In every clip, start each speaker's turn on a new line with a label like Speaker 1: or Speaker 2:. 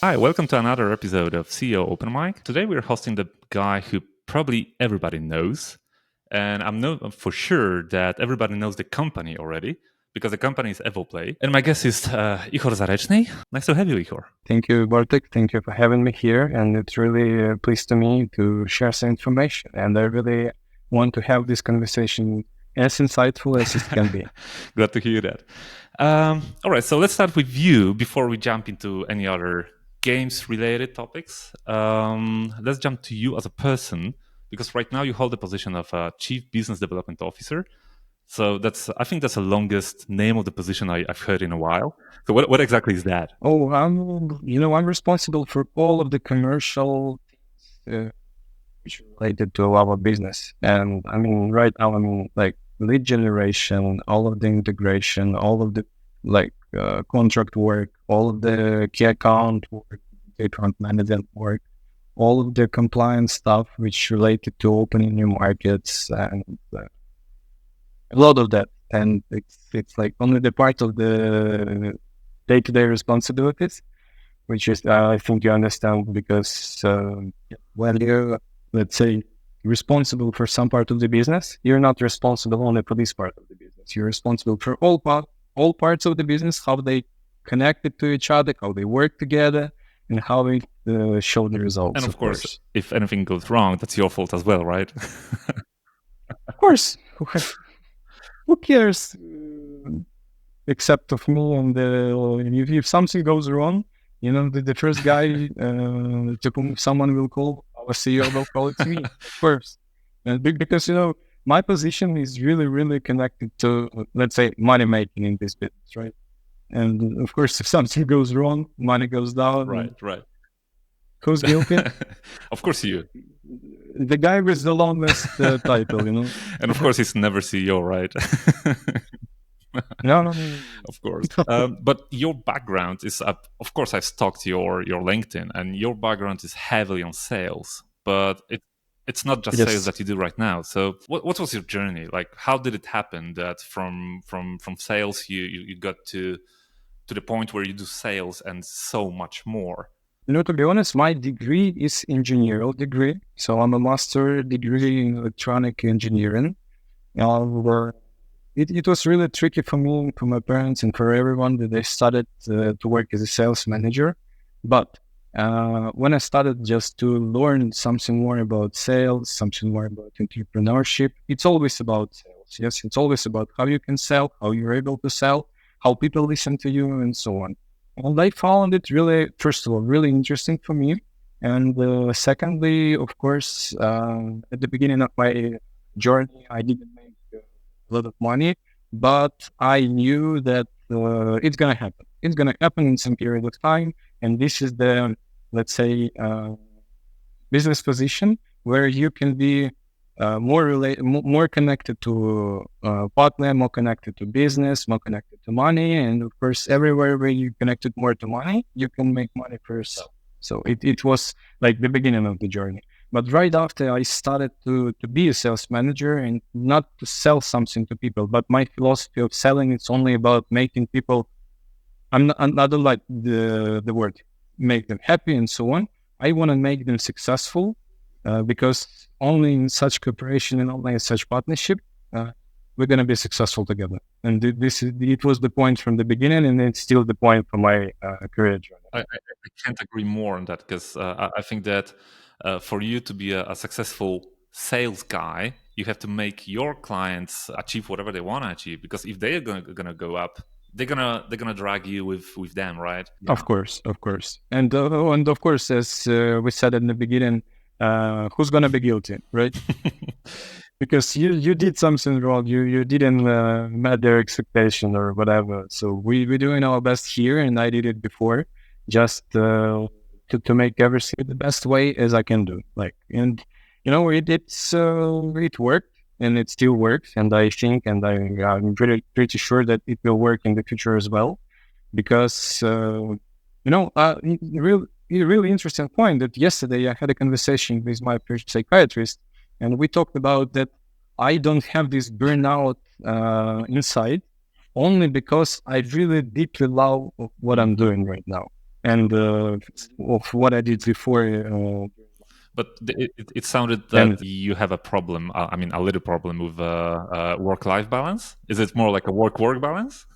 Speaker 1: Hi, welcome to another episode of CEO Open Mic. Today we're hosting the guy who probably everybody knows. And I'm for sure that everybody knows the company already because the company is EvoPlay. And my guest is Ihor Zarechnyi. Nice to have you, Ihor.
Speaker 2: Thank you, Bartek. Thank you for having me here. And it's really pleased to me to share some information. And I really want to have this conversation as insightful as it can be.
Speaker 1: Glad to hear that. All right, so let's start with you before we jump into any other games-related topics. Let's jump to you as a person, because right now you hold the position of Chief Business Development Officer. So I think that's the longest name of the position I've heard in a while. So what exactly is that?
Speaker 2: Oh, I'm responsible for all of the commercial things which are related to our business. And I mean, right now, like lead generation, all of the integration, all of the contract work, all of the key account work, key account management work, all of the compliance stuff which related to opening new markets and a lot of that. And it's like only the part of the day-to-day responsibilities, which is, I think you understand, because when you're, let's say, responsible for some part of the business, you're not responsible only for this part of the business. You're responsible for all parts of the business, how they connected to each other, how they work together, and how they show the results.
Speaker 1: And of course, if anything goes wrong, that's your fault as well, right?
Speaker 2: Of course. Who cares except of me? And if something goes wrong, the first guy to whom someone will call, our CEO will call it me first. And because, my position is really, really connected to, let's say, money making in this business, right? And of course, if something goes wrong, money goes down.
Speaker 1: Right.
Speaker 2: Who's guilty?
Speaker 1: Of course you.
Speaker 2: The guy with the longest title,
Speaker 1: And of course, he's never CEO, right?
Speaker 2: No.
Speaker 1: Of course. But your background is, of course, I've stalked your LinkedIn, and your background is heavily on sales. But it's not just sales that you do right now. So what was your journey? Like, how did it happen that from sales you got to the point where you do sales and so much more?
Speaker 2: To be honest, my degree is engineering degree. So I'm a master degree in electronic engineering. It was really tricky for me, for my parents, and for everyone that they started to work as a sales manager. But when I started just to learn something more about sales, something more about entrepreneurship, it's always about sales. Yes, it's always about how you can sell, how you're able to sell, how people listen to you, and so on. And I found it really, first of all, really interesting for me. And secondly, of course, at the beginning of my journey, I didn't make a lot of money, but I knew that it's going to happen. It's going to happen in some period of time. And this is the, let's say, business position where you can be more connected to partner, more connected to business, more connected to money. And of course, everywhere where you connected more to money, you can make money for yourself. So it was like the beginning of the journey. But right after I started to be a sales manager and not to sell something to people, but my philosophy of selling, it's only about making people, I don't like the word, make them happy and so on. I want to make them successful. Because only in such cooperation and only in such partnership, we're going to be successful together. And it was the point from the beginning, and it's still the point for my career journey.
Speaker 1: I can't agree more on that, because I think that for you to be a successful sales guy, you have to make your clients achieve whatever they want to achieve. Because if they're gonna go up, they're gonna drag you with them, right?
Speaker 2: Yeah. Of course, and of course, as we said in the beginning, who's gonna be guilty, right? Because you did something wrong, you didn't met their expectation or whatever. So we're doing our best here, and I did it before, just to make everything the best way as I can do. And it worked, and it still works, and I think, and I'm pretty sure that it will work in the future as well, because really interesting point that yesterday I had a conversation with my psychiatrist, and we talked about that I don't have this burnout inside only because I really deeply love what I'm doing right now. and of what I did before.
Speaker 1: But it sounded that you have a problem. I mean, a little problem with work-life balance. Is it more like a work-work balance?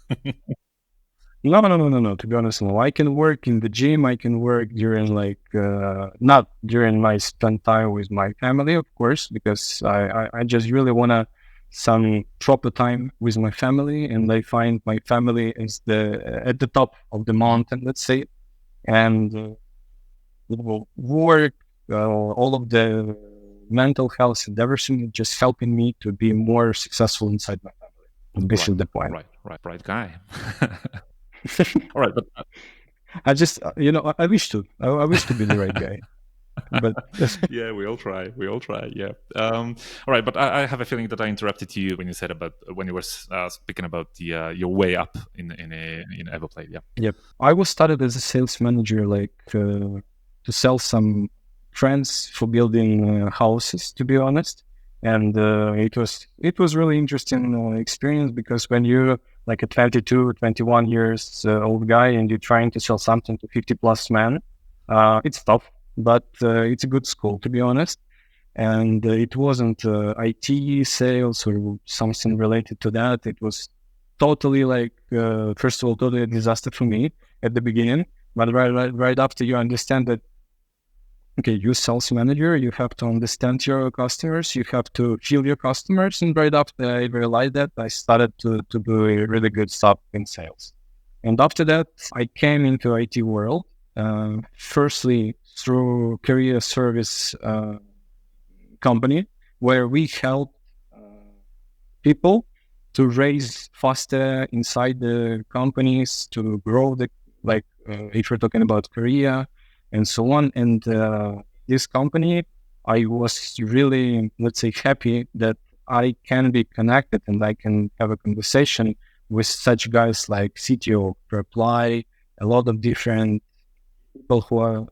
Speaker 2: No. To be honest, no. I can work in the gym. I can work during not during my spend time with my family, of course, because I just really wanna some proper time with my family, and I find my family is at the top of the mountain, let's say, and work, all of the mental health and everything, just helping me to be more successful inside my family. This is the point.
Speaker 1: Right guy. All right, but
Speaker 2: I just, I wish to. I wish to be the right guy, but
Speaker 1: yeah, we all try. Yeah. All right, but I have a feeling that I interrupted you when you said about when you were speaking about the your way up in EvoPlay. Yeah.
Speaker 2: Yep. I was started as a sales manager, to sell some friends for building houses. To be honest, and it was really interesting experience, because when you're like a 22, 21 years old guy and you're trying to sell something to 50 plus men, it's tough, but it's a good school, to be honest. And it wasn't IT sales or something related to that. It was totally first of all, totally a disaster for me at the beginning. But right after you understand that, okay, you sales manager, you have to understand your customers, you have to feel your customers. And right after I realized that, I started to do a really good stuff in sales. And after that, I came into IT world, firstly through career service company, where we help people to raise faster inside the companies, to grow if we're talking about career and so on. And this company, I was really, let's say, happy that I can be connected and I can have a conversation with such guys like CTO, Reply, a lot of different people who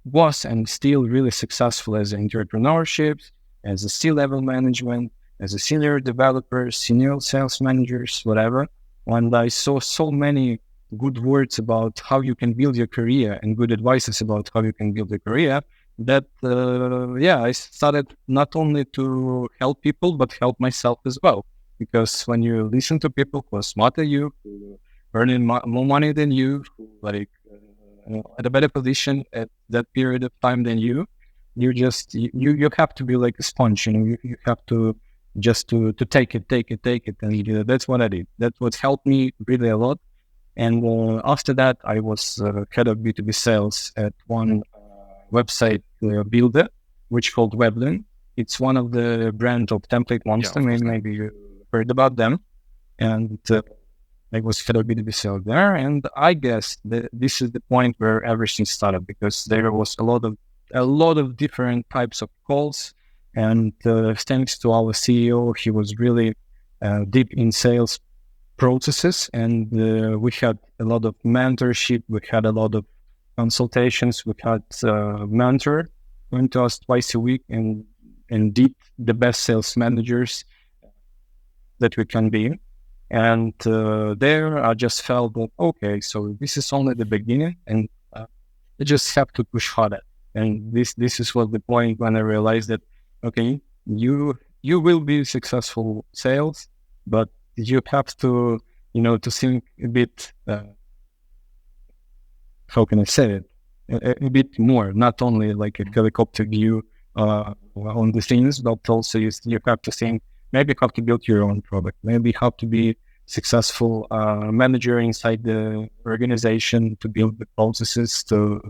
Speaker 2: was and still really successful as entrepreneurships, as a C-level management, as a senior developers, senior sales managers, whatever. And I saw so many good words about how you can build your career and good advices about how you can build your career, that, I started not only to help people, but help myself as well. Because when you listen to people who are smarter than you, who are earning more money than you, who at a better position at that period of time than you have to be like a sponge. You have to just to take it, and that's what I did. That's what helped me really a lot. And after that, I was head of B2B sales at one website builder, which called Weblen. It's one of the brand of Template Monster. Maybe you heard about them. And I was head of B2B sales there, and I guess this is the point where everything started, because there was a lot of different types of calls, and thanks to our CEO, he was really deep in sales processes, and we had a lot of mentorship, we had a lot of consultations, we had a mentor going to us twice a week and did the best sales managers that we can be. And there I just felt that, okay, so this is only the beginning, and I just have to push harder. And this was the point when I realized that, okay, you will be successful sales, but you have to, to think a bit, how can I say it, a bit more, not only like a helicopter view on the things, but also you have to think, maybe how to build your own product, maybe how to be successful manager inside the organization, to build the processes, to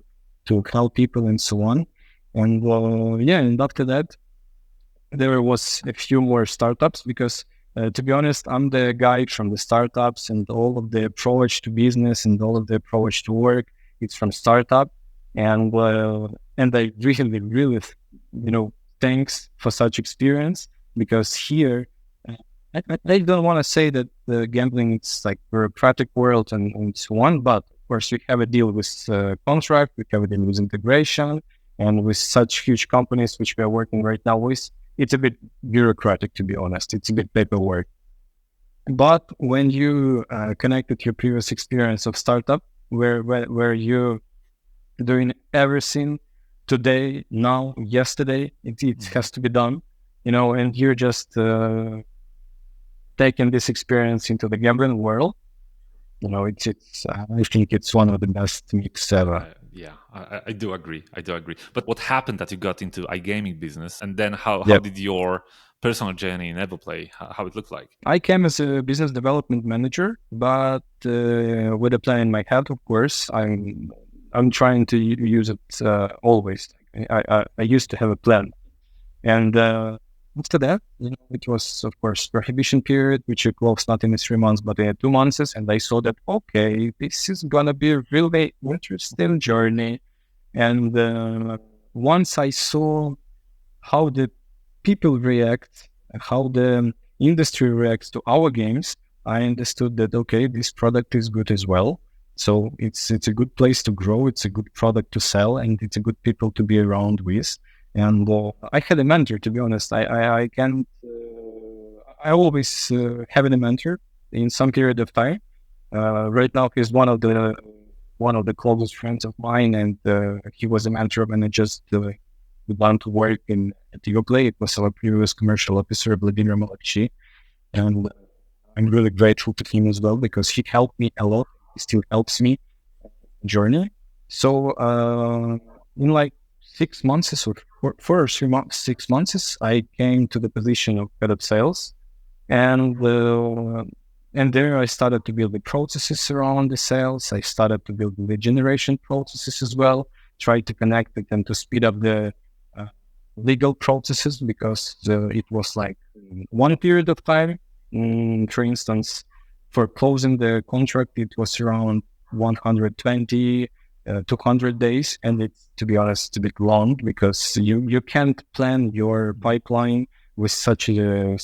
Speaker 2: help people and so on. And and after that, there was a few more startups, because to be honest, I'm the guy from the startups, and all of the approach to business and all of the approach to work, it's from startup. And I really, thanks for such experience, because here, I don't want to say that the gambling it's like bureaucratic world and so on, but of course we have a deal with contract, we have a deal with integration, and with such huge companies which we are working right now with, it's a bit bureaucratic, to be honest. It's a bit paperwork. But when you connect with your previous experience of startup, where you're doing everything today, now, yesterday. It has to be done, and you're just taking this experience into the gambling world. It's I think it's one of the best mix ever.
Speaker 1: Yeah, I do agree. But what happened that you got into iGaming business, and then how
Speaker 2: Yep.
Speaker 1: did your personal journey in EvoPlay, how it looked like?
Speaker 2: I came as a business development manager, but with a plan in my head, of course. I'm trying to use it always. I used to have a plan, and after that, it was of course prohibition period, which you closed not in 3 months but in 2 months, and I saw that okay, this is gonna be a really interesting journey. And once I saw how the people react, how the industry reacts to our games, I understood that okay, this product is good as well. So it's a good place to grow. It's a good product to sell, and it's a good people to be around with. And I had a mentor. To be honest, I can't. I always having a mentor in some period of time. Right now, he's one of the closest friends of mine, and he was a mentor when I just began to work at EvoPlay. It was our previous commercial officer, Vladimir Malakchi, and I'm really grateful to him as well because he helped me a lot. He still helps me journey. So in like 6 months or 4 or 3 months, 6 months, I came to the position of head of sales, and there I started to build the processes around the sales. I started to build the lead generation processes as well, try to connect it and to speed up the legal processes because it was like one period of time. For instance, for closing the contract, it was around 120, 200 days. And it's, to be honest, it's a bit long because you can't plan your pipeline with such a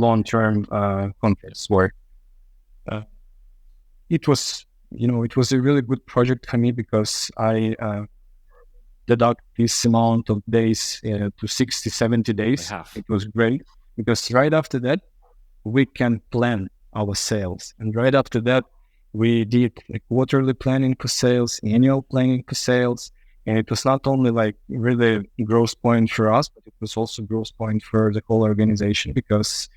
Speaker 2: long-term contracts where it was a really good project for me because I deduct this amount of days to 60, 70 days. It was great because right after that, we can plan our sales. And right after that, we did a quarterly planning for sales, annual planning for sales. And it was not only like really growth point for us, but it was also growth point for the whole organization because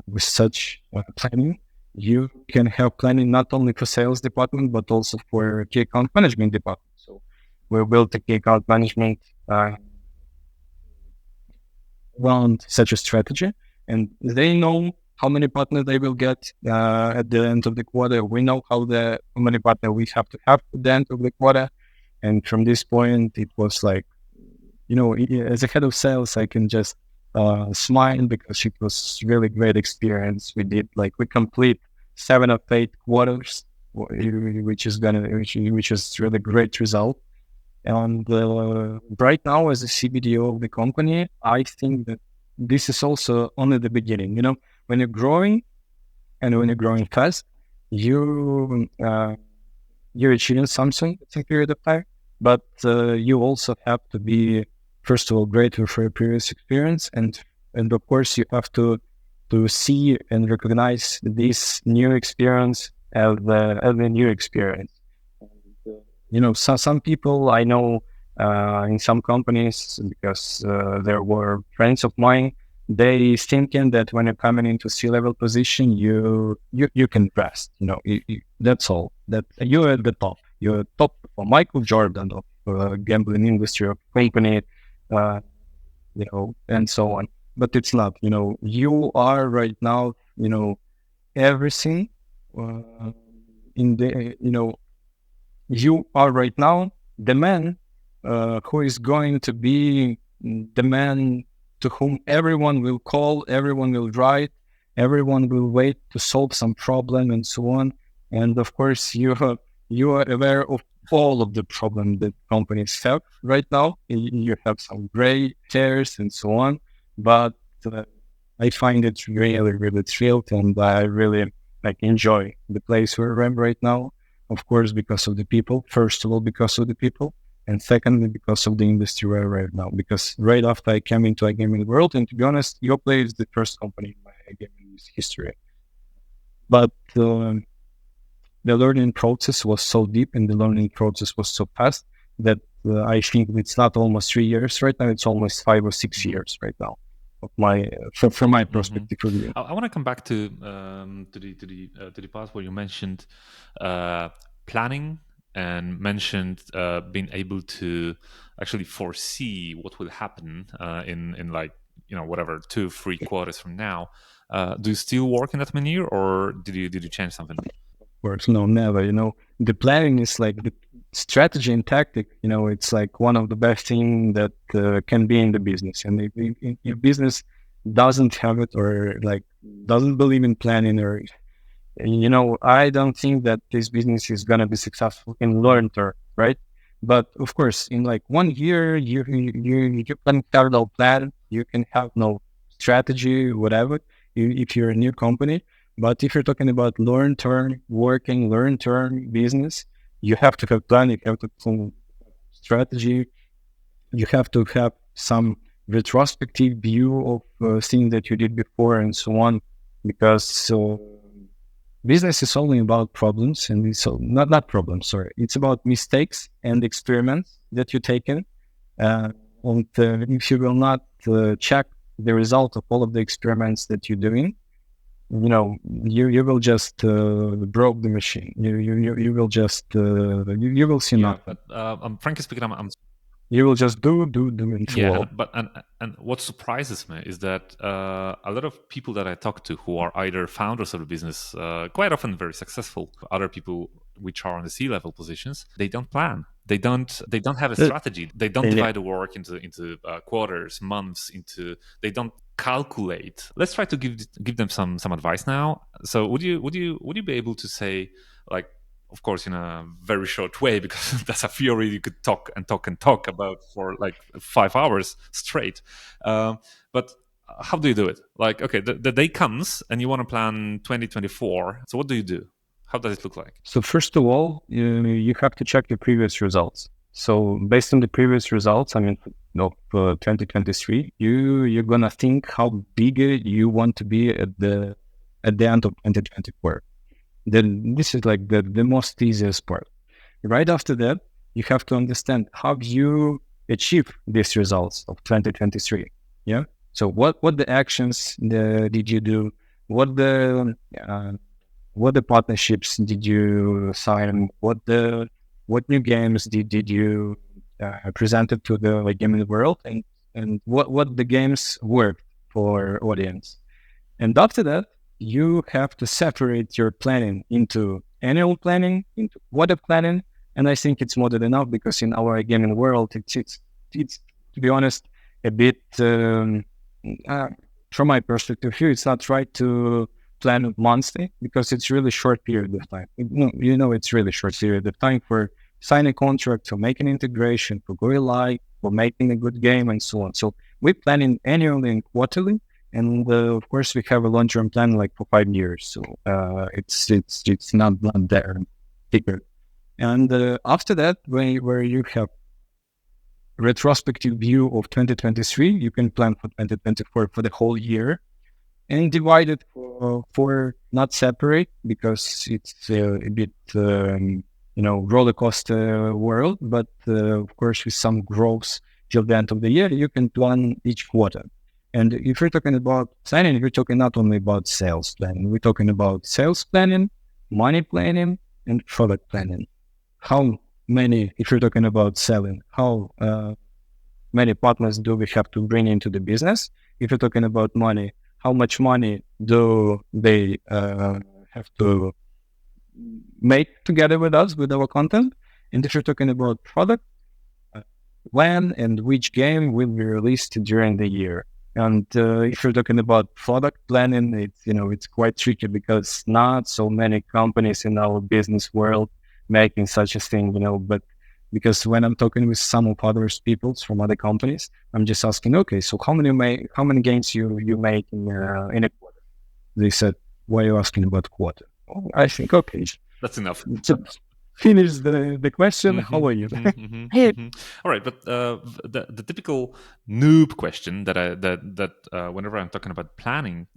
Speaker 2: with such planning, you can have planning not only for sales department, but also for key account management department. So we built a key account management around such a strategy, and they know how many partners they will get at the end of the quarter. We know how many partners we have to have at the end of the quarter. And from this point, it was like, as a head of sales, I can just smile because it was really great experience. We complete 7 or 8 quarters, which is really great result. And right now, as a CBDO of the company, I think that this is also only the beginning. When you're growing, and when you're growing fast, you're achieving something in a period of time. But you also have to be, first of all, grateful for your previous experience, and of course, you have to see and recognize this new experience as a new experience. Some people I know in some companies, because there were friends of mine, they thinking that when you're coming into C-level position, you can rest. That's all. That you're at the top. You're top for Michael Jordan of gambling industry of company, and so on. But it's not. You are right now. Everything in the. You are right now the man who is going to be the man to whom everyone will call, everyone will write, everyone will wait to solve some problem and so on. And of course, you are aware of all of the problems that companies have right now. You have some gray hairs and so on, but I find it really, really thrilled, and I really enjoy the place where I'm right now. Of course, because of the people. First of all, because of the people. And secondly, because of the industry where I'm right now. Because right after I came into iGaming world, and to be honest, EvoPlay is the first company in my iGaming history. But the learning process was so deep and the learning process was so fast that I think it's not almost 3 years right now; it's almost 5 or 6 years right now. Of my from my perspective review.
Speaker 1: I want to come back to the part where you mentioned planning and mentioned being able to actually foresee what will happen in like whatever 2-3 quarters from now. Do you still work in that manner, or did you change something?
Speaker 2: Works, no, never. The planning is like the strategy and tactic. It's like one of the best thing that can be in the business. And if business doesn't have it, or like doesn't believe in planning, or I don't think that this business is gonna be successful in long term, right? But of course, in like 1 year, you can have no plan, you can have no strategy, whatever. If you're a new company, but if you're talking about long term working, long term business, you have to have plan, you have to have strategy, you have to have some retrospective view of things that you did before and so on, because business is only about problems, and it's not problems. Sorry, it's about mistakes and experiments that you take in. And if you will not check the result of all of the experiments that you're doing, you will just broke the machine. You will just you will see nothing.
Speaker 1: But frankly speaking,
Speaker 2: You will just do and
Speaker 1: yeah,
Speaker 2: fall.
Speaker 1: and what surprises me is that a lot of people that I talk to who are either founders of the business, quite often very successful, other people which are on the C-level positions, they don't plan. They don't have a strategy. They don't divide the work into quarters, months. They don't calculate. Let's try to give them some advice now. So would you be able to say, like, of course in a very short way, because that's a theory you could talk and talk and talk about for like 5 hours straight, but how do you do it? Like, okay, the day comes and you want to plan 2024, so what do you do? How does it look like?
Speaker 2: So first of all, you have to check your previous results. So based on the previous results, I mean, of 2023, you're gonna think how big you want to be at the end of 2024. Then this is like the most easiest part. Right after that, you have to understand how you achieve these results of 2023. Yeah. So what the actions did you do? What the partnerships did you sign? What new games did you presented to the gaming world, and what the games worked for audience? And after that, you have to separate your planning into annual planning, into quarter planning, and I think it's more than enough, because in our gaming world, it's to be honest, a bit from my perspective here, it's not right to plan monthly, because it's really short period of time. It's really short period of time for signing a contract, for making integration, for going live, for making a good game, and so on. So we plan in annually and quarterly, and of course we have a long-term plan like for 5 years. So it's not there bigger. And after that, where you have retrospective view of 2023, you can plan for 2024 for the whole year, and divide it for not separate, because it's a bit roller coaster world, but of course with some growth till the end of the year, you can plan each quarter. And if you're talking about planning, you're talking not only about sales planning, we're talking about sales planning, money planning, and product planning. How many, if you're talking about selling, how many partners do we have to bring into the business? If you're talking about money, how much money do they have to make together with us, with our content? And if you're talking about product, when and which game will be released during the year? And if you're talking about product planning, it's quite tricky, because not so many companies in our business world making such a thing, but because when I'm talking with some of other people from other companies, I'm just asking, okay, so how many games you make in a quarter? They said, why are you asking about quarter? Oh, I think, okay,
Speaker 1: that's enough.
Speaker 2: Finish the question. How are you?
Speaker 1: All right, but the typical noob question that whenever I'm talking about planning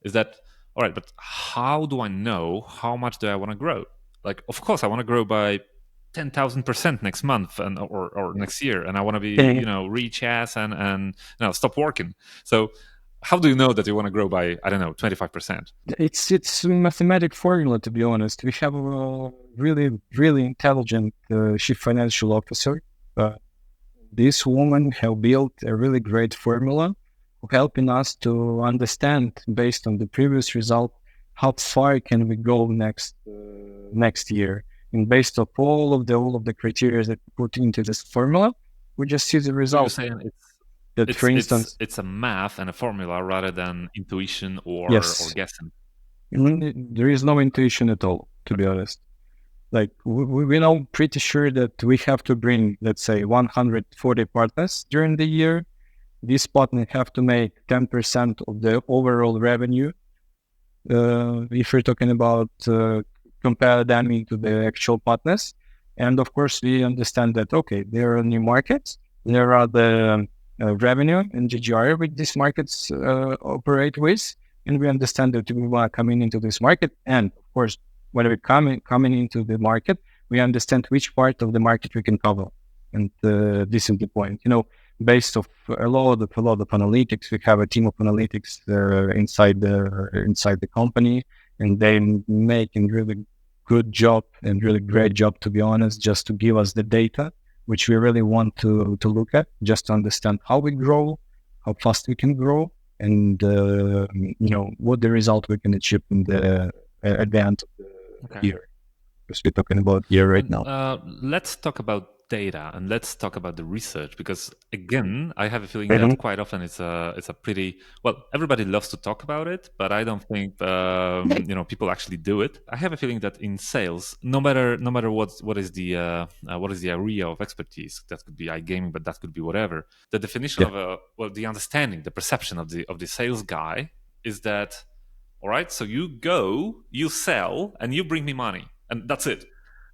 Speaker 1: is that, all right, but how do I know how much do I want to grow? like, of course, I want to grow by 10,000% next month or next year, and I want to be rich ass and stop working. So how do you know that you want to grow by, I don't know, 25%?
Speaker 2: It's a mathematical formula, to be honest. We have a really intelligent chief financial officer. This woman have built a really great formula helping us to understand, based on the previous result, how far can we go next year. And based on all of the criteria that we put into this formula, we just see the result.
Speaker 1: So you're saying for instance, it's a math and a formula rather than intuition or guessing.
Speaker 2: There is no intuition at all, to be honest. Like we know pretty sure that we have to bring, let's say, 140 partners during the year. These partners have to make 10% of the overall revenue. If we're talking about compare them into the actual partners. And of course, we understand that, okay, there are new markets. There are the revenue and GGR which these markets operate with. And we understand that we are coming into this market. And of course, when we're coming into the market, we understand which part of the market we can cover. And this is the point. Based of a lot of analytics, we have a team of analytics inside the company, and they make a really good job and really great job, to be honest, just to give us the data which we really want to look at, just to understand how we grow, how fast we can grow, and what the result we can achieve in the at the end of the year. Because we're talking about year right now.
Speaker 1: Let's talk about data and let's talk about the research, because again, I have a feeling that quite often it's a pretty, well, everybody loves to talk about it, but I don't think people actually do it. I have a feeling that in sales, no matter what is the area of expertise, that could be iGaming, but that could be whatever. The definition of the understanding, the perception of the sales guy is that, all right, so you go, you sell, and you bring me money, and that's it.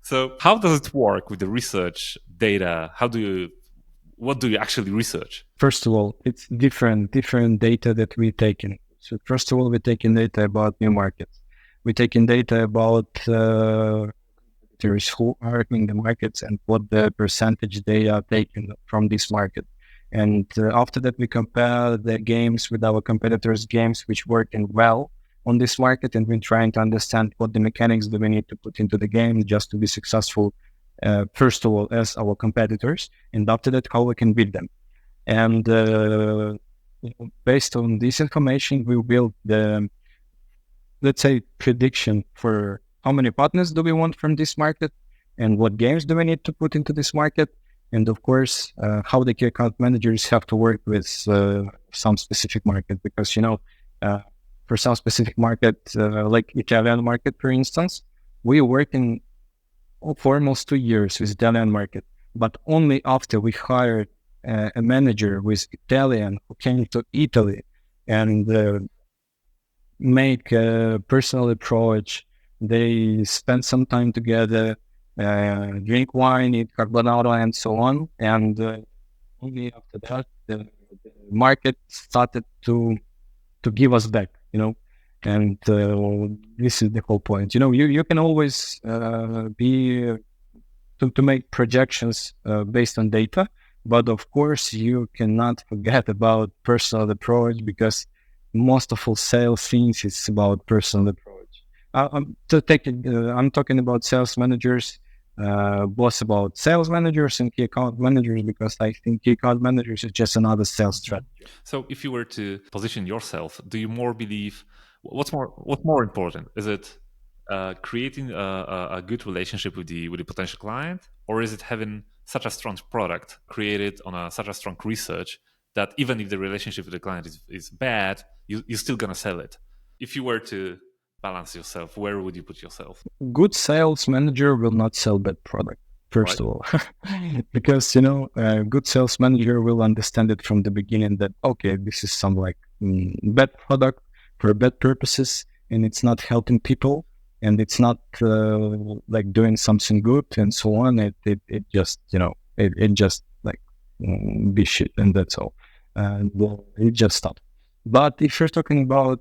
Speaker 1: So how does it work with the research data? What do you actually research?
Speaker 2: First of all, it's different data that we take in. So first of all, we're taking data about new markets. We're taking data about who are in the markets and what the percentage they are taking from this market. And after that, we compare the games with our competitors' games, which working well on this market, and we're trying to understand what the mechanics do we need to put into the game just to be successful, first of all, as our competitors, and after that, how we can beat them. And based on this information, we build the, let's say, prediction for how many partners do we want from this market, and what games do we need to put into this market, and of course, how the key account managers have to work with some specific market, because, for some specific market, like Italian market, for instance, we're working for almost 2 years with Italian market, but only after we hired a manager with Italian who came to Italy and make a personal approach. They spend some time together, drink wine, eat carbonara, and so on. And only after that, the market started to give us back. And this is the whole point. You can always be to make projections based on data, but of course you cannot forget about personal approach, because most of all sales things is about personal approach. I'm talking about sales managers, both about sales managers and key account managers, because I think key account managers is just another sales strategy.
Speaker 1: So if you were to position yourself, do you more believe, what's more important? Is it creating a good relationship with the potential client, or is it having such a strong product created on such a strong research that even if the relationship with the client is bad, you're still gonna sell it? If you were to balance yourself, where would you put yourself?
Speaker 2: Good sales manager will not sell bad product, first of all, because a good sales manager will understand it from the beginning that, okay, this is some bad product for bad purposes, and it's not helping people, and it's not doing something good, and so on. It just it just be shit, and that's all. And it just stopped. But if you're talking about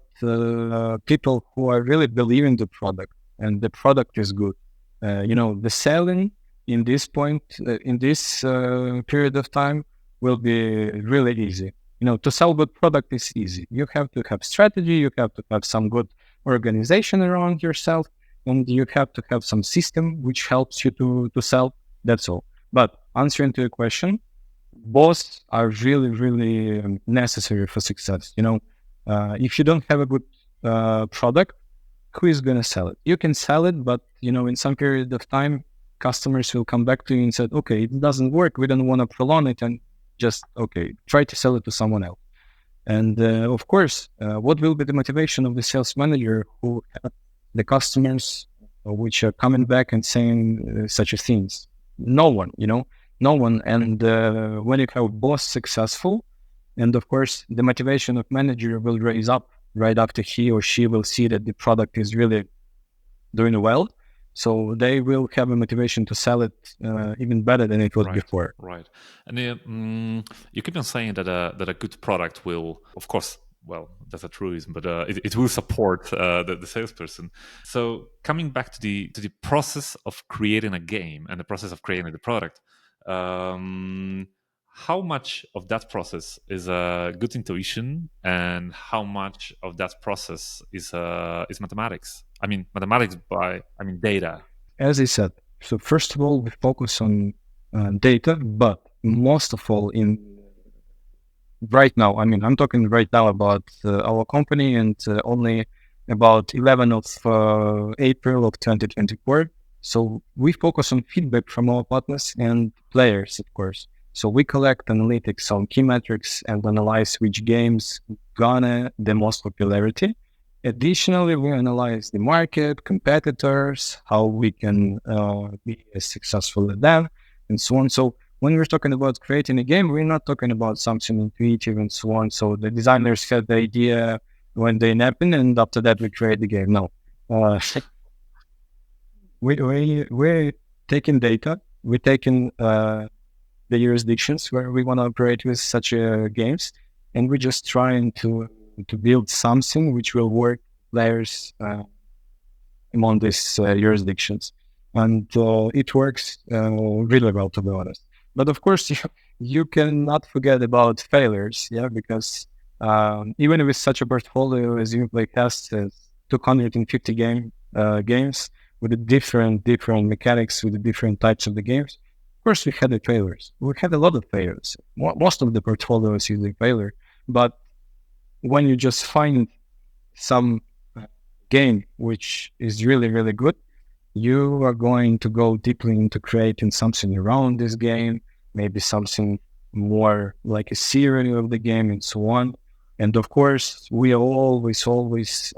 Speaker 2: people who are really believing the product, and the product is good, the selling in this point, in this period of time, will be really easy. To sell good product is easy. You have to have strategy, you have to have some good organization around yourself, and you have to have some system which helps you to sell. That's all. But answering to your question, both are really, really necessary for success. If you don't have a good product, who is going to sell it? You can sell it, but in some period of time, customers will come back to you and say, okay, it doesn't work. We don't want to prolong it, and just, okay, try to sell it to someone else. And of course, what will be the motivation of the sales manager who have the customers which are coming back and saying such a things? No one, no one. And when you have both successful, and of course, the motivation of manager will raise up right after he or she will see that the product is really doing well. So they will have a motivation to sell it even better than it was before.
Speaker 1: Right. And you keep on saying that a good product will, of course, well, that's a truism, but it will support the salesperson. So coming back to the process of creating a game and the process of creating the product, how much of that process is good intuition, and how much of that process is mathematics? I mean, mathematics data.
Speaker 2: As I said, so first of all, we focus on data, but most of all right now, I'm talking right now about our company, and only about 11 of April of 2024. So we focus on feedback from our partners and players, of course. So we collect analytics on key metrics and analyze which games garner the most popularity. Additionally, we analyze the market, competitors, how we can be as successful as them, and so on. So when we're talking about creating a game, we're not talking about something intuitive and so on. So the designers had the idea when they napping, and after that we create the game. No, we're taking data, we're taking the jurisdictions where we want to operate with such games, and we're just trying to build something which will work players among these jurisdictions. And it works really well, to be honest. But of course, you cannot forget about failures, because even with such a portfolio as EvoPlay has, 250 games with the different mechanics, with the different types of the games. Of course, we had the failures. We had a lot of failures. Most of the portfolio is a failure. But when you just find some game which is really, really good, you are going to go deeply into creating something around this game, maybe something more like a serial of the game and so on. And of course, we are always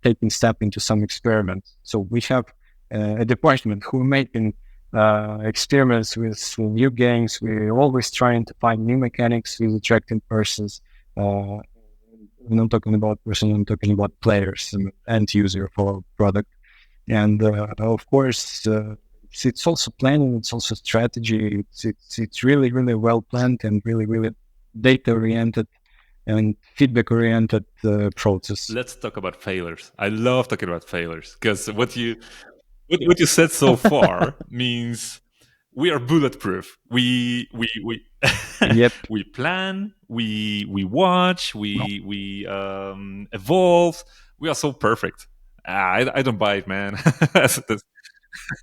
Speaker 2: taking step into some experiments. So we have a department who are making experiments with new games. We're always trying to find new mechanics with attracting persons. When I'm talking about person, I'm talking about players and end user for our product. And of course, it's also planning, it's also strategy. It's really, really well planned and really, really data oriented and feedback oriented process.
Speaker 1: Let's talk about failures. I love talking about failures, because what you said so far means we are bulletproof. We
Speaker 2: Yep.
Speaker 1: We plan, we watch, we evolve. We are so perfect. I don't buy it, man.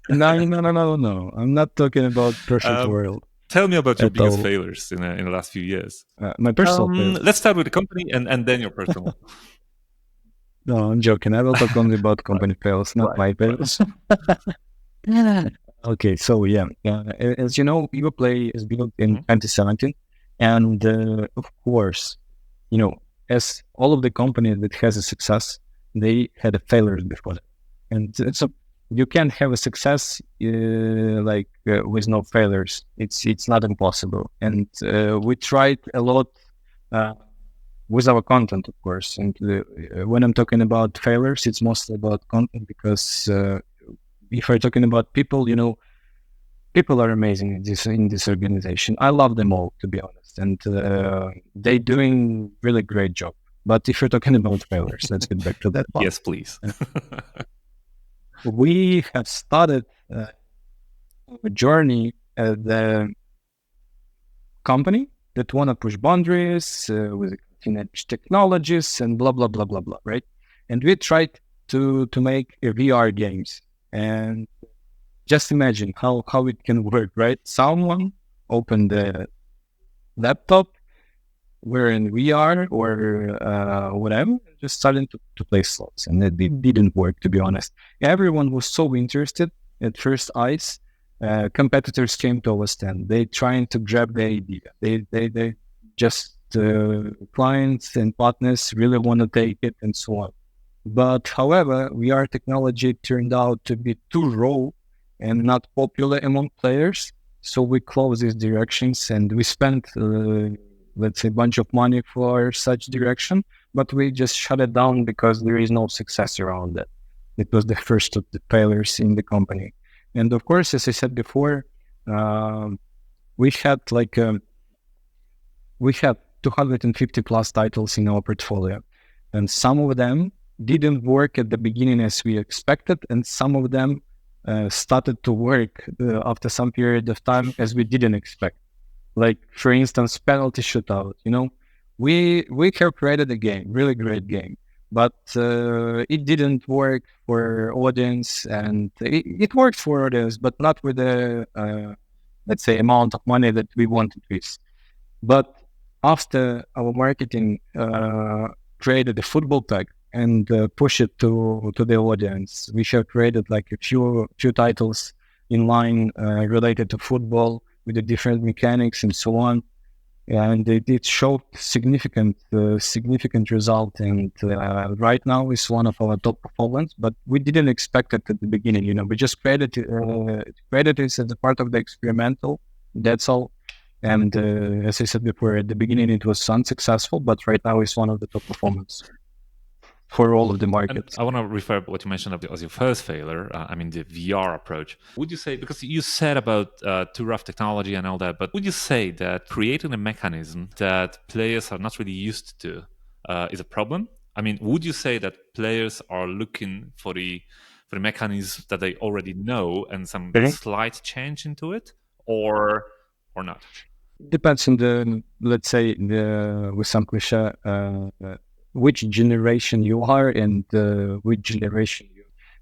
Speaker 2: No. I'm not talking about perfect world.
Speaker 1: Tell me about your biggest failures in the last few years.
Speaker 2: My personal failures.
Speaker 1: Let's start with the company and then your personal.
Speaker 2: No, I'm joking. I will talk only about company fails, not my fails. Okay, so as you know, EvoPlay is built in 2017, and of course, as all of the companies that has a success, they had a failure before that, and so you can't have a success with no failures. It's not impossible, and we tried a lot with our content, of course. And when I'm talking about failures, it's mostly about content, because if we're talking about people, people are amazing in this organization. I love them all, to be honest, and they're doing really great job. But if you're talking about failures, let's get back to that part.
Speaker 1: Yes, please.
Speaker 2: we have started a journey as a company that want to push boundaries with cutting-edge technologies and blah, blah, blah, blah, blah, right? And we tried to make VR games. And just imagine how it can work, right? Someone opened the laptop, we're in VR or whatever, just starting to play slots. And it didn't work, to be honest. Everyone was so interested at first eyes. Competitors came to our stand. They trying to grab the idea. They just clients and partners really want to take it and so on. But however, VR technology turned out to be too raw and not popular among players. So we closed these directions and we spent, let's say, a bunch of money for such direction, but we just shut it down because there is no success around it. It was the first of the failures in the company. And of course, as I said before, we had 250 plus titles in our portfolio, and some of them didn't work at the beginning as we expected, and some of them started to work after some period of time as we didn't expect. Like, for instance, penalty shootout. We have created a game, really great game, but it didn't work for audience, and it worked for audience, but not with the let's say amount of money that we wanted with. But after our marketing created a football tag and push it to the audience, we have created like a few titles in line related to football with the different mechanics and so on. And it showed significant result. And right now it's one of our top performance, but we didn't expect it at the beginning. We just created it as a part of the experimental. That's all. And as I said before, at the beginning it was unsuccessful, but right now it's one of the top performance for all of the markets.
Speaker 1: And I want to refer what you mentioned as your first failure. The VR approach. Would you say, because you said about too rough technology and all that, but would you say that creating a mechanism that players are not really used to is a problem? Would you say that players are looking for the mechanism that they already know and some slight change into it, or not?
Speaker 2: Depends on the, let's say, with some cliche, which generation you are and which generation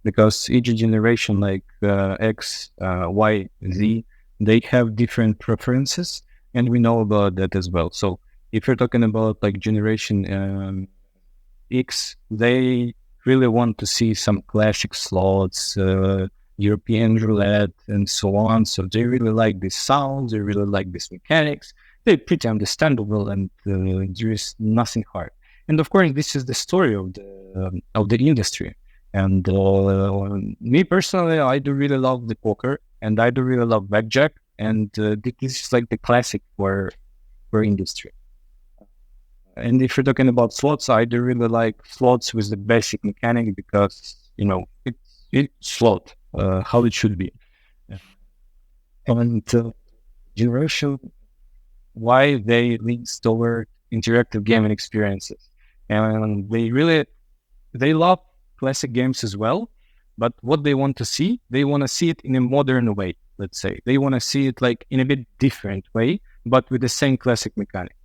Speaker 2: because each generation, like X, Y, Z, they have different preferences, and we know about that as well. So if you're talking about like generation X, they really want to see some classic slots, European roulette, and so on. So they really like this sound, they really like this mechanics. They're pretty understandable, and there is nothing hard. And of course, this is the story of the industry. And me personally, I do really love the poker, and I do really love blackjack, and this is like the classic for industry. And if you're talking about slots, I do really like slots with the basic mechanic because it's slot how it should be. And generation, why they lean toward interactive gaming experiences, and they love classic games as well. But what they want to see it in a modern way. Let's say they want to see it like in a bit different way, but with the same classic mechanic.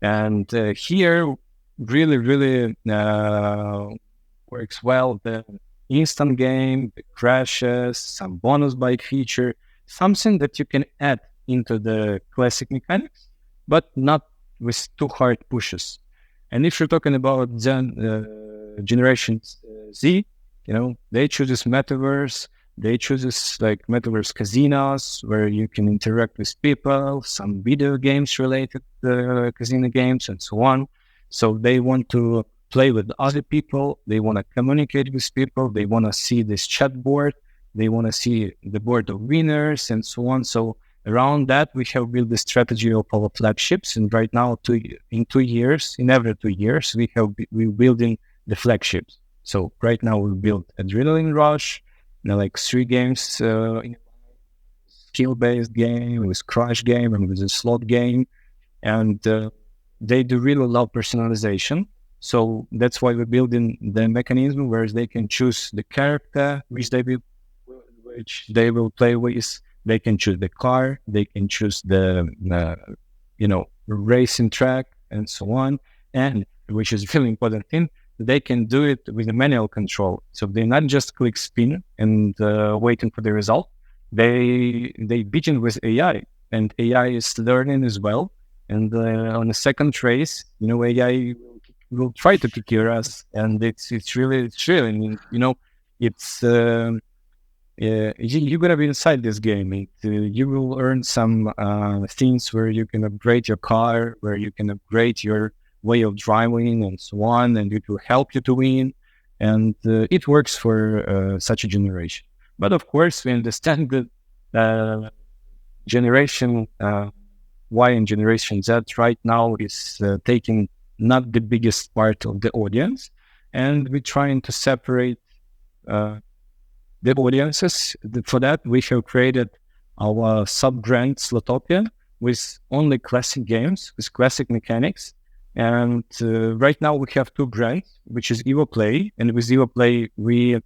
Speaker 2: And here, really works well the instant game, the crashes, some bonus buy feature, something that you can add into the classic mechanics, but not with too hard pushes. And if you're talking about Generation Z, they choose this metaverse. They choose this like metaverse casinos where you can interact with people, some video games related casino games and so on. So they want to play with other people. They want to communicate with people. They want to see this chat board. They want to see the board of winners and so on. So around that, we have built the strategy of our flagships. And right now, in every 2 years, we're building the flagships. So right now we build Adrenaline Rush, like 3 games, skill-based game, with crash game, and with a slot game. And they do really love personalization. So that's why we're building the mechanism where they can choose the character which they will play with. They can choose the car, they can choose the racing track and so on. And which is really important thing, they can do it with a manual control. So they not just click spin and waiting for the result. They begin with AI, and AI is learning as well. And on the second race, AI will try to kick your ass, and it's really it's. You're gonna be inside this game. You will earn some things where you can upgrade your car, where you can upgrade your way of driving, and so on, and it will help you to win. And it works for such a generation. But of course, we understand that generation Y and generation Z right now is taking not the biggest part of the audience, and we're trying to separate the audiences. For that, we have created our sub-brand Slotopia with only classic games, with classic mechanics. And right now we have two brands, which is EvoPlay. And with EvoPlay, we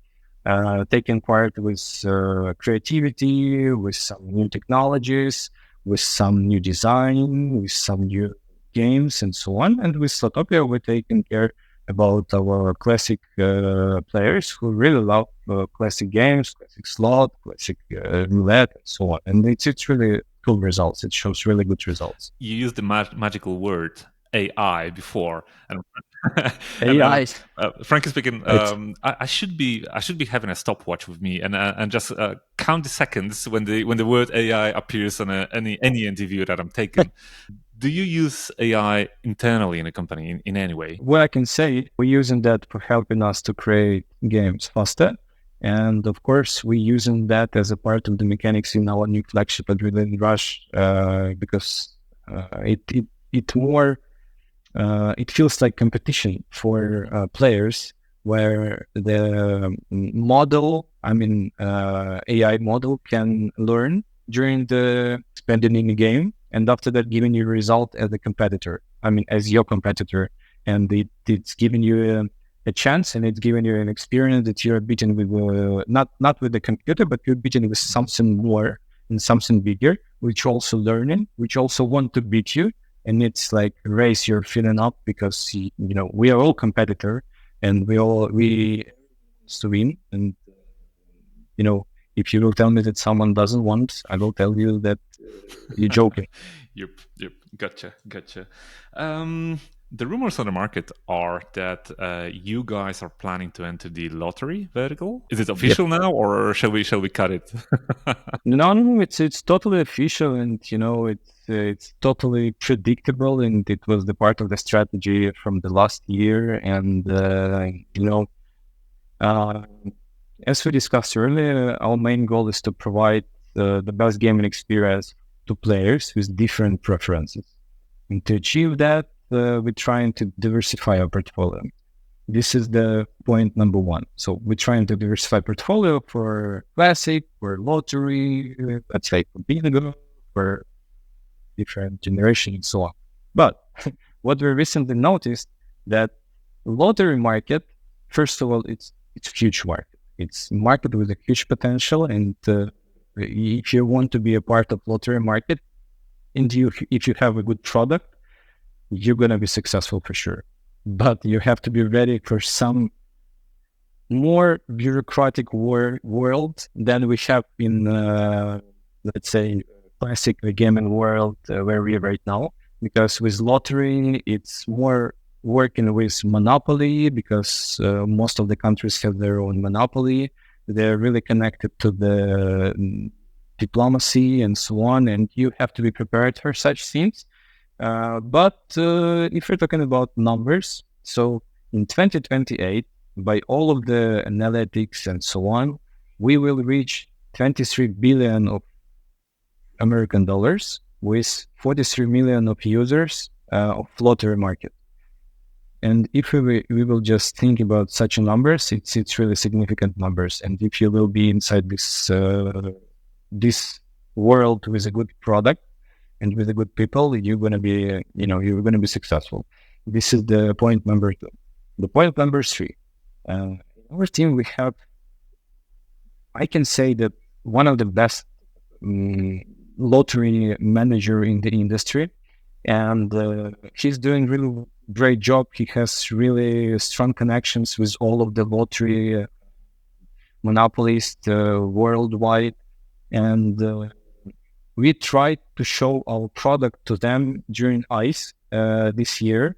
Speaker 2: taking part with creativity, with some new technologies, with some new design, with some new games, and so on. And with Slotopia, we're taking care about our classic players who really love classic games, classic slot, classic roulette, and so on. And it's really cool results. It shows really good results.
Speaker 1: You used the magical word AI before, and
Speaker 2: AI.
Speaker 1: Frankly speaking, I should be having a stopwatch with me and just count the seconds when the word AI appears on any interview that I'm taking. Do you use AI internally in a company in any way?
Speaker 2: What I can say, we're using that for helping us to create games faster. And of course, we're using that as a part of the mechanics in our new flagship Adrenaline Rush because it feels like competition for players where the AI model can learn during the spending in the game, and after that giving you a result as a competitor, as your competitor, and it's giving you a chance, and it's giving you an experience that you're beaten with not with the computer, but you're beaten with something more and something bigger, which also learning, which also want to beat you. And it's like raise your feeling up because we are all competitor, and we want to win. And if you will tell me that someone doesn't want, I will tell you that you're joking.
Speaker 1: Yep, gotcha. The rumors on the market are that you guys are planning to enter the lottery vertical. Is it official now, or shall we cut it?
Speaker 2: No, it's totally official, and it's totally predictable, and it was the part of the strategy from the last year. And as we discussed earlier, our main goal is to provide the best gaming experience to players with different preferences. And to achieve that, we're trying to diversify our portfolio. This is the point number one. So we're trying to diversify portfolio for classic, for lottery, let's say for bingo, for different generations and so on. But what we recently noticed that lottery market, first of all, it's a huge market. It's a market with a huge potential, and if you want to be a part of lottery market, and if you have a good product, you're gonna be successful for sure. But you have to be ready for some more bureaucratic world than we have in, let's say, classic gaming world where we are right now. Because with lottery, it's more working with monopoly, because most of the countries have their own monopoly. They're really connected to the diplomacy and so on, and you have to be prepared for such things. But if we're talking about numbers, so in 2028, by all of the analytics and so on, we will reach 23 billion of American dollars with 43 million of users of lottery market. And if we will just think about such numbers, it's really significant numbers. And if you will be inside this world with a good product and with a good people, you're gonna be successful. This is the point number two. The point number 3, in our team, we have, I can say that one of the best lottery manager in the industry, and he's doing really great job. He has really strong connections with all of the lottery monopolists worldwide, and we tried to show our product to them during ICE this year.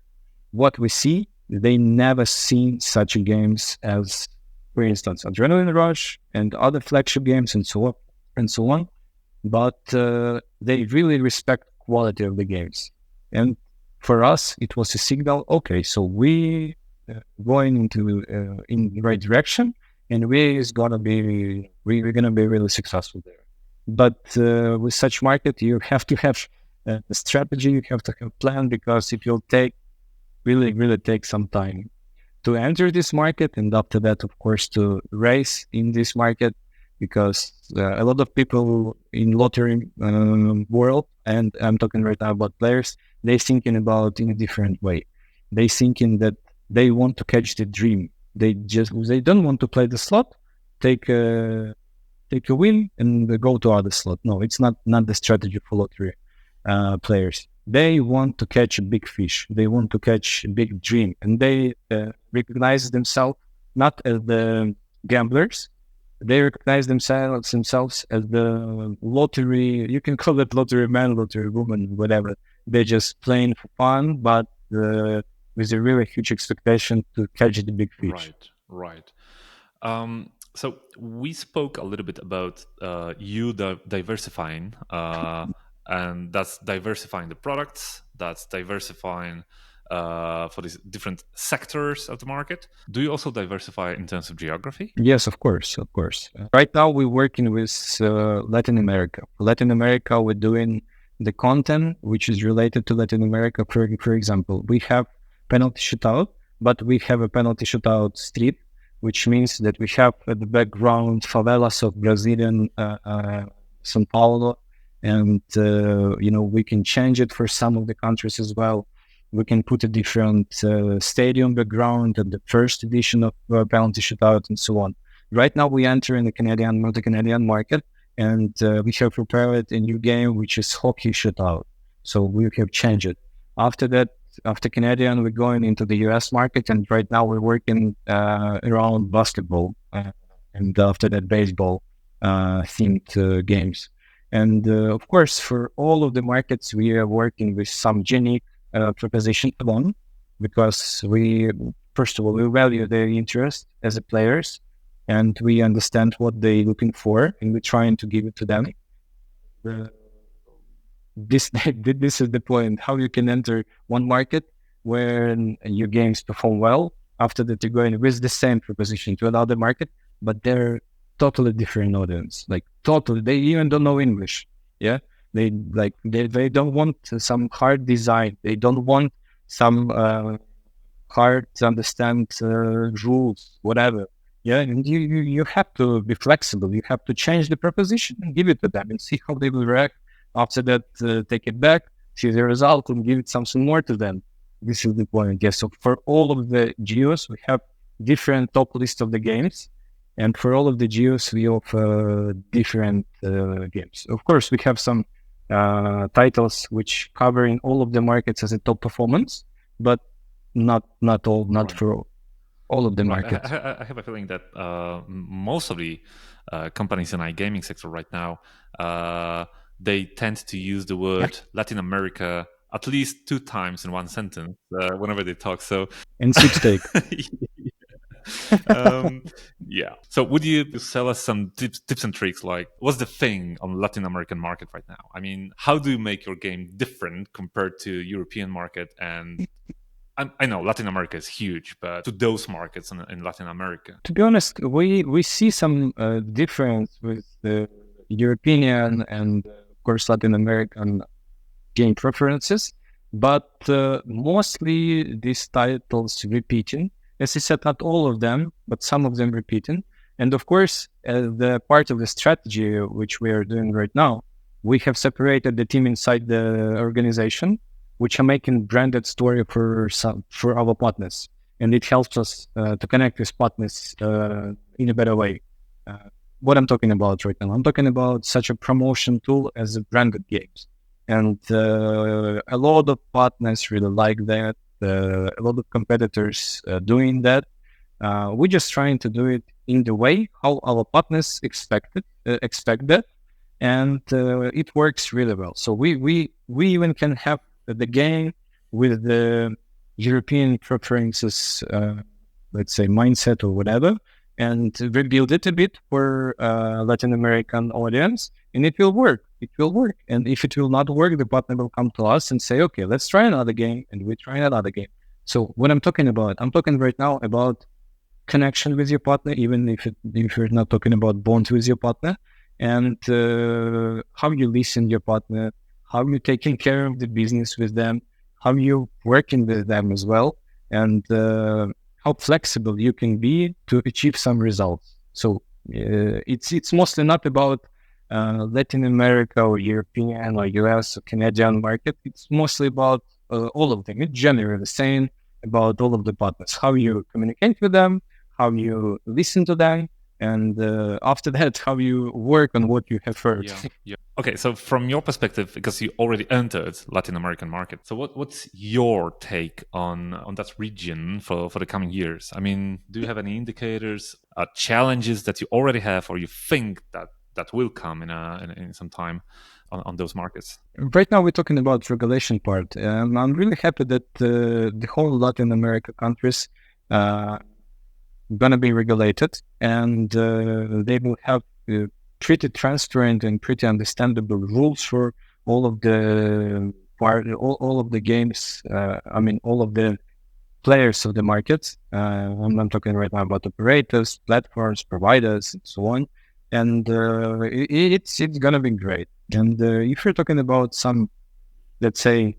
Speaker 2: What we see, they never seen such games as, for instance, Adrenaline Rush and other flagship games and so on and so on. But they really respect quality of the games. And for us, it was a signal. Okay, so we going into in the right direction, and we're gonna be really successful there. But with such market, you have to have a strategy. You have to have a plan, because it will really take some time to enter this market, and after that, of course, to race in this market, because a lot of people in lottery world, and I'm talking right now about players, they thinking about in a different way. They thinking that they want to catch the dream. They don't want to play the slot, take a win and go to other slot. No, it's not the strategy for lottery players. They want to catch a big fish. They want to catch a big dream, and they recognize themselves not as the gamblers. They recognize themselves as the lottery. You can call it lottery man, lottery woman, whatever. They're just playing for fun, but with a really huge expectation to catch the big fish.
Speaker 1: Right. So we spoke a little bit about you diversifying, and that's diversifying the products, that's diversifying for these different sectors of the market. Do you also diversify in terms of geography?
Speaker 2: Yes, of course. Right now, we're working with Latin America. Latin America, we're doing the content which is related to Latin America. For example, we have penalty shootout, but we have a penalty shootout street, which means that we have at the background favelas of Brazilian São Paulo, and we can change it for some of the countries as well. We can put a different stadium background at the first edition of penalty shootout and so on. Right now, we enter in the multi-Canadian market, and we have prepared a new game, which is hockey shootout. So we have changed it. After that, after Canadian, we're going into the US market, and right now we're working around basketball, and after that, baseball themed games. And of course, for all of the markets, we are working with some unique proposition alone, because first of all, we value their interest as a players, and we understand what they're looking for, and we're trying to give it to them. This is the point, how you can enter one market where your games perform well. After that, you're going with the same proposition to another market, but they're totally different audience. Like totally, they even don't know English. Yeah, they don't want some hard design. They don't want some hard to understand rules, whatever. Yeah, and you have to be flexible. You have to change the proposition and give it to them and see how they will react. After that, take it back, see the result, and give it something more to them. This is the point. Yes. So for all of the geos, we have different top list of the games, and for all of the geos, we offer different games. Of course, we have some titles which cover in all of the markets as a top performance, but not for all of the markets.
Speaker 1: I have a feeling that most of the companies in iGaming sector right now, they tend to use the word Latin America at least 2 times in one sentence whenever they talk. So
Speaker 2: and sweepstake.
Speaker 1: Yeah. So would you sell us some tips and tricks? Like, what's the thing on Latin American market right now? I mean, how do you make your game different compared to European market? And I know Latin America is huge, but to those markets in Latin America,
Speaker 2: to be honest, we see some difference with the European and of course Latin American game preferences, but mostly these titles repeating. As I said, not all of them, but some of them repeating. And of course, the part of the strategy which we are doing right now, we have separated the team inside the organization, which are making branded story for our partners. and it helps us to connect with partners in a better way. What I'm talking about right now, I'm talking about such a promotion tool as a branded games, and a lot of partners really like that. A lot of competitors doing that. We're just trying to do it in the way how our partners expect that, and it works really well. So we even can have the game with the European preferences, let's say mindset or whatever, and rebuild it a bit for Latin American audience, and it will work. It will work. And if it will not work, the partner will come to us and say, okay, let's try another game, and we try another game. So what I'm talking about, I'm talking right now about connection with your partner, even if you're not talking about bond with your partner, and how you listen to your partner, how you taking care of the business with them, how you working with them as well, and how flexible you can be to achieve some results. So it's mostly not about Latin America or European or US or Canadian market. It's mostly about all of them. It's generally the same about all of the partners, how you communicate with them, how you listen to them, and after that, how you work on what you have heard.
Speaker 1: Yeah. Okay, so from your perspective, because you already entered Latin American market, so what's your take on that region for the coming years? I mean, do you have any indicators, challenges that you already have, or you think that will come in some time on those markets?
Speaker 2: Right now, we're talking about regulation part, and I'm really happy that the whole Latin America countries gonna be regulated, and they will have pretty transparent and pretty understandable rules for all of the all of the games. I mean, all of the players of the market. I'm talking right now about operators, platforms, providers, and so on. And it's gonna be great. And if you're talking about some, let's say,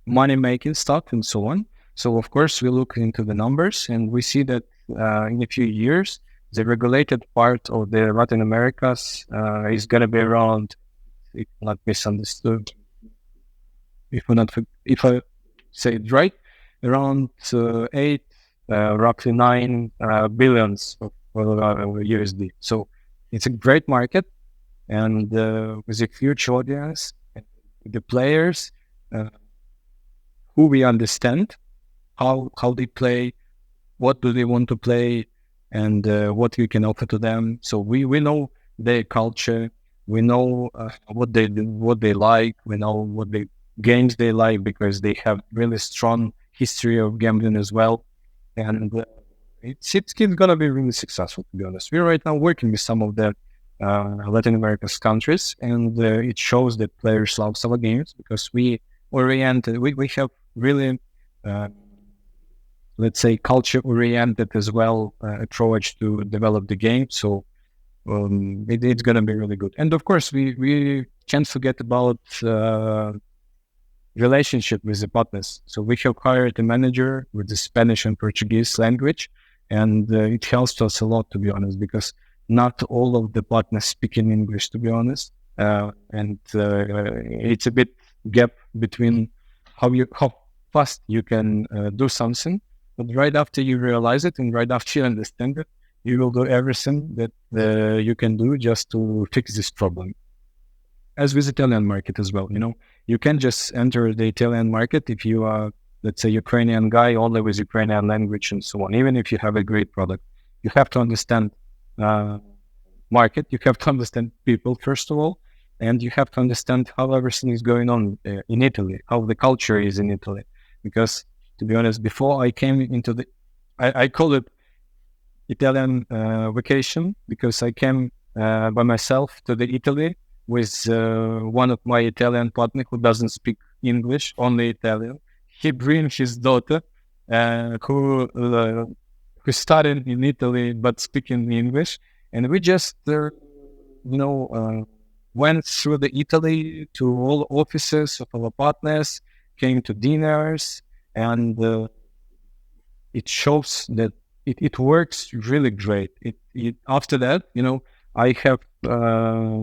Speaker 2: money making stuff and so on. So of course we look into the numbers and we see that in a few years the regulated part of the Latin Americas is going to be around, if not misunderstood, if I say it right, around roughly 9 billions of USD. So it's a great market, and with a huge audience, the players who we understand how they play, what do they want to play, and what we can offer to them. So we know their culture, we know what they like, we know what the games they like, because they have really strong history of gambling as well, and it's gonna be really successful, to be honest. We're right now working with some of the Latin American countries, and it shows that players love our games because we have really let's say culture oriented as well approach to develop the game. So it's gonna be really good. And of course we can't forget about relationship with the partners. So we have hired a manager with the Spanish and Portuguese language, and it helps us a lot, to be honest, because not all of the partners speak in English, to be honest, and it's a bit gap between how fast you can do something, but right after you realize it and right after you understand it, you will do everything that you can do just to fix this problem. As with the Italian market as well, you can't just enter the Italian market if you are, let's say, Ukrainian guy only with Ukrainian language and so on. Even if you have a great product, you have to understand market, you have to understand people first of all, and you have to understand how everything is going on in Italy, how the culture is in Italy. Because to be honest, before I came into I call it Italian vacation, because I came by myself to the Italy with one of my Italian partner who doesn't speak English, only Italian. He brings his daughter who studied in Italy but speaking English, and we just went through the Italy to all offices of our partners, came to dinners, and it shows that it works really great. After that, I have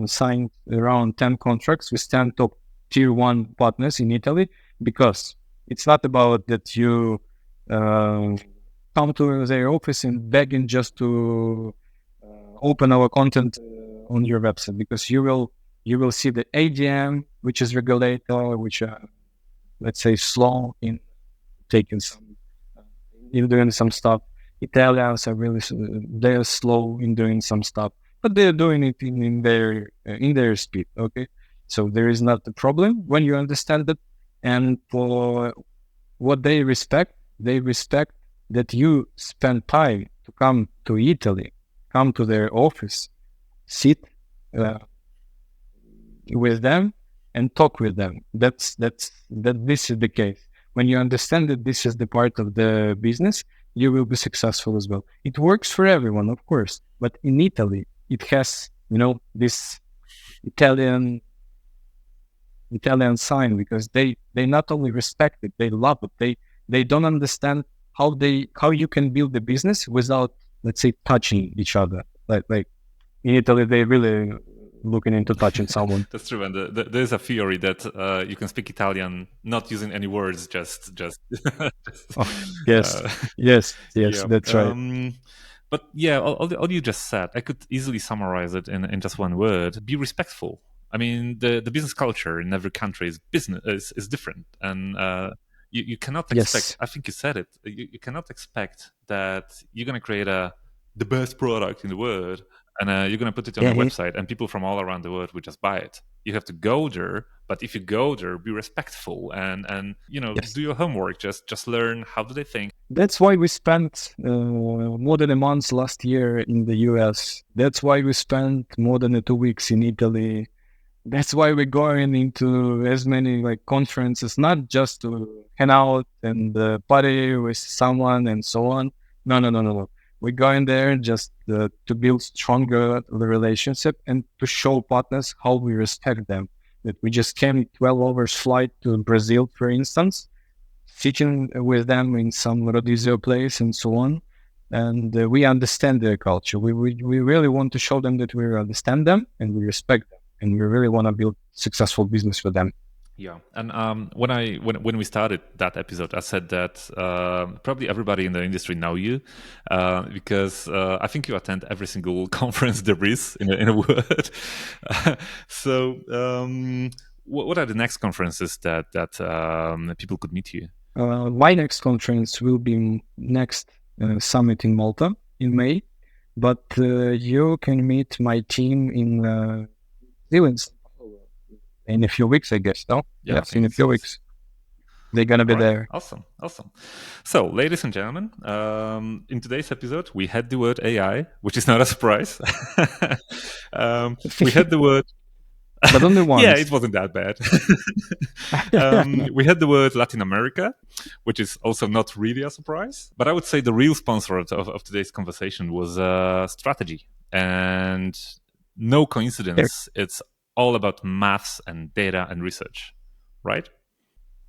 Speaker 2: signed around 10 contracts with 10 top tier 1 partners in Italy, because It's not about that you come to their office and begging just to open our content on your website, because you will see the ADM, which is regulator, which are, let's say, slow in taking some in doing some stuff. Italians are really they're slow in doing some stuff, but they're doing it in their speed. Okay, so there is not a problem when you understand it. And for what they respect that you spend time to come to Italy, come to their office, sit with them and talk with them. That this is the case. When you understand that this is the part of the business, you will be successful as well. It works for everyone, of course, but in Italy, it has, this Italian sign, because they not only respect it, they love it. They don't understand how you can build the business without, let's say, touching each other. Like in Italy, they really looking into touching someone.
Speaker 1: That's true, and there's a theory that you can speak Italian not using any words, just.
Speaker 2: Yes, yeah. That's right.
Speaker 1: But yeah, all you just said, I could easily summarize it in just one word: be respectful. I mean, the business culture in every country is different, and you cannot expect.
Speaker 2: Yes.
Speaker 1: I think you said it. You cannot expect that you're going to create the best product in the world, and you're going to put it on your website, and people from all around the world will just buy it. You have to go there, but if you go there, be respectful and do your homework. Just learn how do they think.
Speaker 2: That's why we spent more than a month last year in the US. That's why we spent more than 2 weeks in Italy. That's why we're going into as many conferences, not just to hang out and party with someone and so on. No. We're going there just to build stronger relationship and to show partners how we respect them. That we just came 12 hours flight to Brazil, for instance, sitting with them in some rodizio place and so on. And we understand their culture. We really want to show them that we understand them and we respect them. And we really want to build successful business with them.
Speaker 1: Yeah, and when we started that episode, I said that probably everybody in the industry know you because I think you attend every single conference there is in a word. So, what are the next conferences that people could meet you?
Speaker 2: My next conference will be next summit in Malta in May, but you can meet my team in Zealand in a few weeks, I guess. No?
Speaker 1: Yeah,
Speaker 2: yes, in a few weeks. They're going to be there.
Speaker 1: Awesome. So, ladies and gentlemen, in today's episode, we had the word AI, which is not a surprise. We had the word...
Speaker 2: But only once.
Speaker 1: Yeah, it wasn't that bad. We had the word Latin America, which is also not really a surprise. But I would say the real sponsor of today's conversation was strategy. And no coincidence, it's all about maths and data and research, right?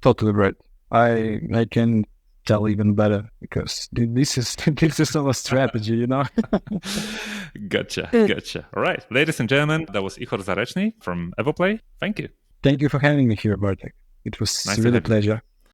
Speaker 2: Totally right. I can tell even better because this is our strategy,
Speaker 1: Gotcha. All right, ladies and gentlemen, that was Ihor Zarechnyi from EvoPlay. Thank you.
Speaker 2: Thank you for having me here, Bartek. It was really a pleasure.